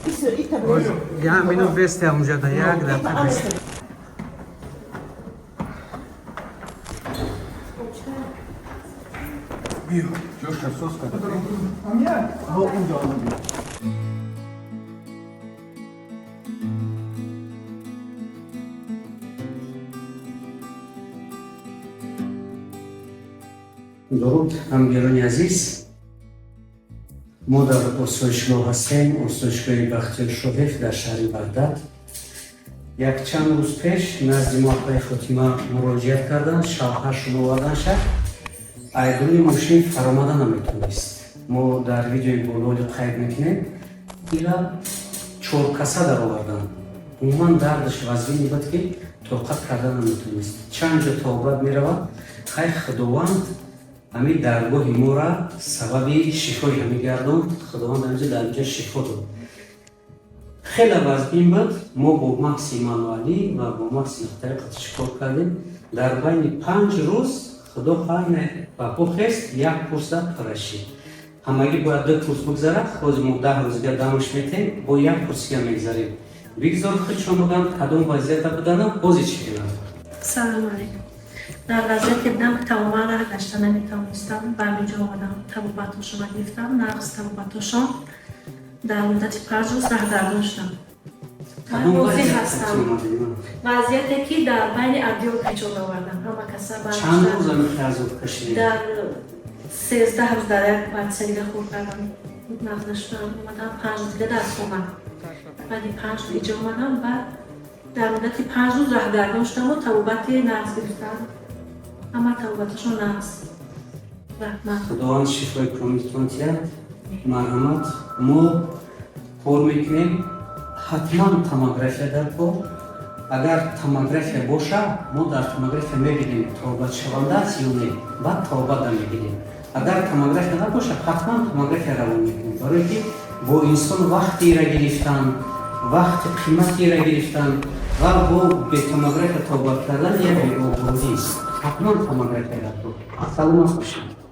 Я минут 200 اونجا تا یک دقیقه بیست. بیا جوش سس کن با اونجا بیا درود همگرانی عزیز، ما در استویشگاه هستیم، استویشگاه بختیار شریف در شهر بغداد. یک چند روز پیش نزد ما آقای فاطمه مراجعت کردن، شوهرشون آوردن شد، ایدون ماشین فرامدن نمیتونست. ما در ویدیوی بالا قید میکنیم ایلا 4 کاسه در آوردن. عموما دردش وزنی بود که طاقت کردن نمیتونست. چند جا توبه میرود، خیر خداوند همین درگاه ما را سبب شفای همین گردون، خداوند همینجا در اینجا شفا داد. خیلی وزنی بود، ما با مکس مانوالی و با مکس طریقت شکار کردیم. در بین 5 روز خدا خواهی با خست 1 کورس پرشید. همگی باید 2 کورس بگذاره، خود ما 10 روز گردمش میتیم، با 1 کورس که میگذاریم. بگذار خود شما بگم کدوم وضعیت بودن بازی چی کنم. سلام علیکم. در وضعیت که بودم که تماما را گشتن نمیتونستم، به اینجا آمدم، طبابتاشون را گرفتم، نقص طبابتاشون در مدت 5 روز رهبردان شدم. روزی هستم. وضعیتی که در بین ادیو پیچون آوردم، همه کسا برشتن. چند روز همی خرزود کشیدیم؟ در 13 روز در یک بعد سریده خور کردم، نقض شدم، اومدم 5 روز دیگه درس خوندم. بعدی 5 روز اینجا اومدم، بعد در مدت 5 روز رهبردان شدم و طبابت نقص گرفتم. همه طبابتشون نقص. خداوند شفای کامیتون کرد، مرحمت. ما کار میکنیم، حتما توموگرافی در کار. اگر توموگرافی باشه، ما در توموگرافی میبینیم توبت شونده است یا نه، بعد توبت میگیریم. اگر توموگرافی نباشه، حتما توموگرافی روان میکنیم. برای که با انسان وقتی را گرفتن، وقت قیمتی را گرفتن و با به توموگرافی توبت کردن یک بی‌آبرویی است. حتما توموگرافی را کن. سلامت باشید.